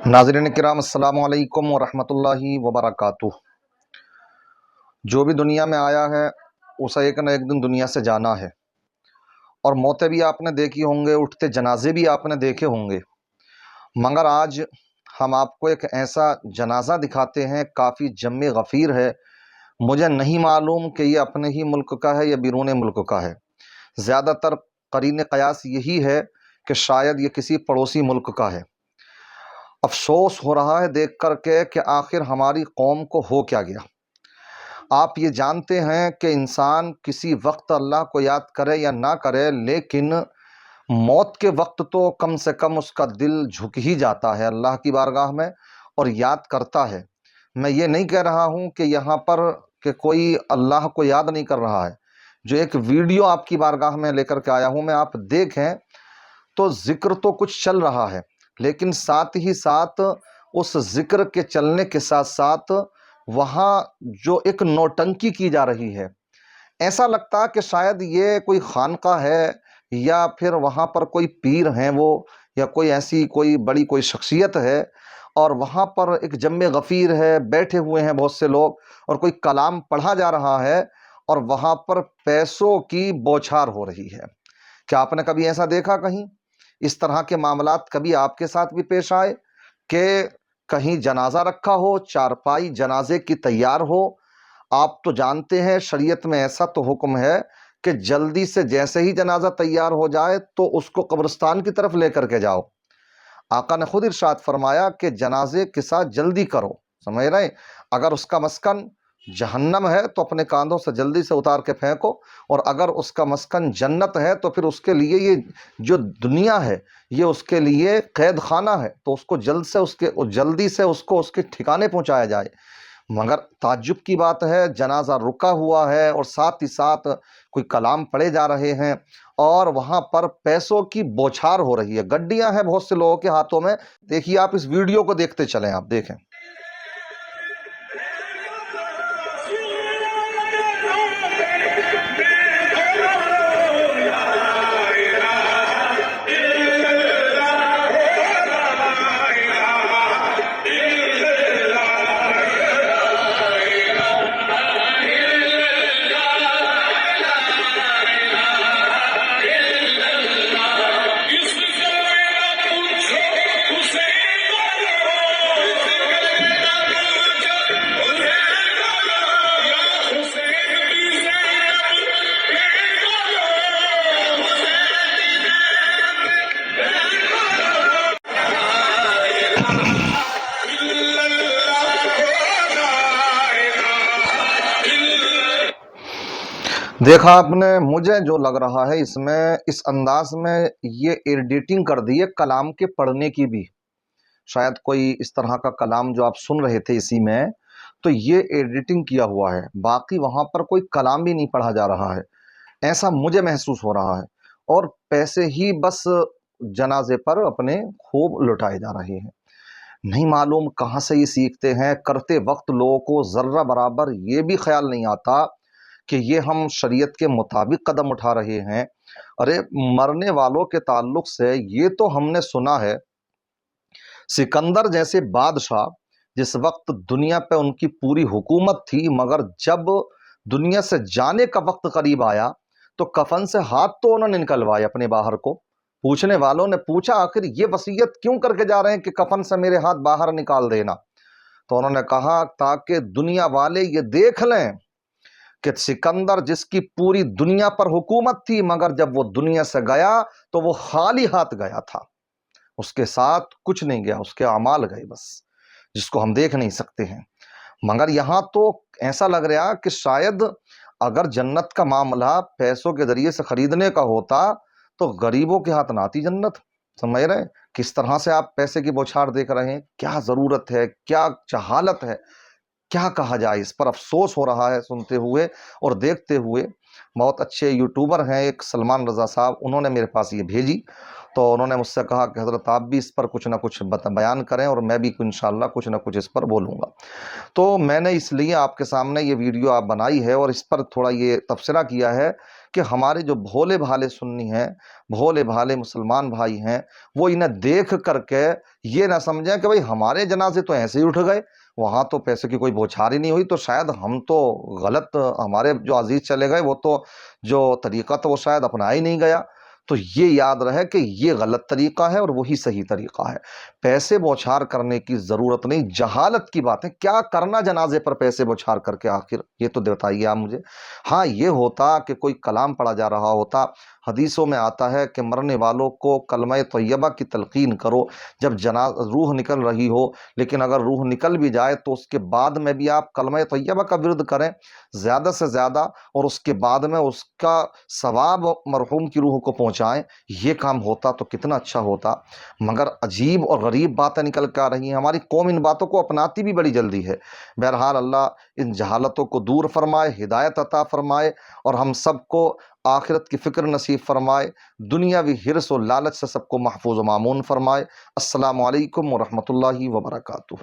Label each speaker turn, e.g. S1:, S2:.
S1: नाज़रीन किराम अस्सलामु अलैकुम वरहमतुल्लाहि वबरकातुह। जो भी दुनिया में आया है उसे एक न एक दिन दुनिया से जाना है, और मौतें भी आपने देखी होंगे, उठते जनाजे भी आपने देखे होंगे। मगर आज हम आपको एक ऐसा जनाजा दिखाते हैं, काफ़ी जम्मे गफ़ीर है। मुझे नहीं मालूम कि ये अपने ही मुल्क का है या बैरून मुल्क का है। ज़्यादातर करीन क़यास यही है कि शायद ये किसी पड़ोसी मुल्क का है। अफसोस हो रहा है देख कर के कि आखिर हमारी कौम को हो क्या गया। आप ये जानते हैं कि इंसान किसी वक्त अल्लाह को याद करे या ना करे, लेकिन मौत के वक्त तो कम से कम उसका दिल झुक ही जाता है अल्लाह की बारगाह में और याद करता है। मैं ये नहीं कह रहा हूँ कि यहाँ पर कि कोई अल्लाह को याद नहीं कर रहा है। जो एक वीडियो आपकी बारगाह में लेकर के आया हूँ मैं, आप देखें तो ज़िक्र तो कुछ चल रहा है, लेकिन साथ ही साथ उस ज़िक्र के चलने के साथ साथ वहाँ जो एक नौटंकी की जा रही है, ऐसा लगता है कि शायद ये कोई खानका है या फिर वहाँ पर कोई पीर हैं वो, या कोई ऐसी कोई बड़ी कोई शख्सियत है और वहाँ पर एक जम्मे गफ़ीर है, बैठे हुए हैं बहुत से लोग और कोई कलाम पढ़ा जा रहा है और वहाँ पर पैसों की बौछार हो रही है। क्या आपने कभी ऐसा देखा कहीं? इस तरह के मामलात कभी आपके साथ भी पेश आए कि कहीं जनाजा रखा हो, चारपाई जनाजे की तैयार हो? आप तो जानते हैं शरीयत में ऐसा तो हुक्म है कि जल्दी से जैसे ही जनाजा तैयार हो जाए तो उसको कब्रिस्तान की तरफ लेकर के जाओ। आका ने खुद इरशाद फरमाया कि जनाजे के साथ जल्दी करो, समझ रहे? अगर उसका मस्कन जहन्नम है तो अपने कांधों से जल्दी से उतार के फेंको, और अगर उसका मस्कन जन्नत है तो फिर उसके लिए ये जो दुनिया है ये उसके लिए कैद खाना है, तो उसको जल्दी से उसको उसके ठिकाने पहुंचाया जाए। मगर ताज्जुब की बात है, जनाजा रुका हुआ है और साथ ही साथ कोई कलाम पढ़े जा रहे हैं और वहाँ पर पैसों की बौछार हो रही है। गड्डियां हैं बहुत से लोगों के हाथों में। देखिए, आप इस वीडियो को देखते चलें, आप देखें। देखा आपने, मुझे जो लग रहा है इसमें, इस अंदाज में ये एडिटिंग कर दी है कलाम के पढ़ने की भी। शायद कोई इस तरह का कलाम जो आप सुन रहे थे इसी में, तो ये एडिटिंग किया हुआ है। बाकी वहाँ पर कोई कलाम भी नहीं पढ़ा जा रहा है, ऐसा मुझे महसूस हो रहा है। और पैसे ही बस जनाजे पर अपने खूब लुटाए जा रहे हैं। नहीं मालूम कहाँ से ये सीखते हैं। करते वक्त लोगों को ज़र्रा बराबर ये भी ख्याल नहीं आता कि ये हम शरीयत के मुताबिक कदम उठा रहे हैं। अरे, मरने वालों के ताल्लुक से ये तो हमने सुना है, सिकंदर जैसे बादशाह जिस वक्त दुनिया पे उनकी पूरी हुकूमत थी, मगर जब दुनिया से जाने का वक्त करीब आया तो कफन से हाथ तो उन्होंने निकलवाए अपने बाहर को। पूछने वालों ने पूछा, आखिर ये वसीयत क्यों करके जा रहे हैं कि कफन से मेरे हाथ बाहर निकाल देना? तो उन्होंने कहा, ताकि दुनिया वाले ये देख लें कि सिकंदर जिसकी पूरी दुनिया पर हुकूमत थी, मगर जब वो दुनिया से गया तो वो खाली हाथ गया था, उसके साथ कुछ नहीं गया, उसके अमाल गए बस, जिसको हम देख नहीं सकते हैं। मगर यहाँ तो ऐसा लग रहा कि शायद अगर जन्नत का मामला पैसों के जरिए से खरीदने का होता तो गरीबों के हाथ ना आती जन्नत। समझ रहे हैं किस तरह से आप पैसे की बौछार देख रहे हैं? क्या ज़रूरत है, क्या जहालत है, क्या कहा जाए। इस पर अफसोस हो रहा है सुनते हुए और देखते हुए। बहुत अच्छे यूट्यूबर हैं एक सलमान रज़ा साहब, उन्होंने मेरे पास ये भेजी, तो उन्होंने मुझसे कहा कि हज़रत आप भी इस पर कुछ ना कुछ बयान करें और मैं भी इंशाअल्लाह कुछ ना कुछ इस पर बोलूँगा। तो मैंने इसलिए आपके सामने ये वीडियो आप बनाई है और इस पर थोड़ा ये तबसरा किया है کہ ہمارے جو بھولے بھالے سنی ہیں، بھولے بھالے مسلمان بھائی ہیں، وہ انہیں دیکھ کر کے یہ نہ سمجھیں کہ بھئی ہمارے جنازے تو ایسے ہی اٹھ گئے، وہاں تو پیسے کی کوئی بوچھار ہی نہیں ہوئی، تو شاید ہم تو غلط، ہمارے جو عزیز چلے گئے وہ تو جو طریقہ تھا وہ شاید اپنا ہی نہیں گیا۔ تو یہ یاد رہے کہ یہ غلط طریقہ ہے اور وہی صحیح طریقہ ہے۔ پیسے بوچھار کرنے کی ضرورت نہیں، جہالت کی بات ہے، کیا کرنا جنازے پر پیسے بوچھار کر کے آخر، یہ تو بتائیے آپ مجھے۔ ہاں یہ ہوتا کہ کوئی کلام پڑھا جا رہا ہوتا، حدیثوں میں آتا ہے کہ مرنے والوں کو کلمہ طیبہ کی تلقین کرو جب روح نکل رہی ہو، لیکن اگر روح نکل بھی جائے تو اس کے بعد میں بھی آپ کلمہ طیبہ کا ورد کریں زیادہ سے زیادہ، اور اس کے بعد میں اس کا ثواب مرحوم کی روح کو پہنچائیں، یہ کام ہوتا تو کتنا اچھا ہوتا۔ مگر عجیب اور غریب باتیں نکل کے آ رہی ہیں، ہماری قوم ان باتوں کو اپناتی بھی بڑی جلدی ہے۔ بہرحال اللہ ان جہالتوں کو دور فرمائے، ہدایت عطا فرمائے، اور ہم سب کو آخرت کی فکر نصیب فرمائے، دنیاوی حرص و لالچ سے سب کو محفوظ و مامون فرمائے۔ السلام علیکم ورحمۃ اللہ وبرکاتہ۔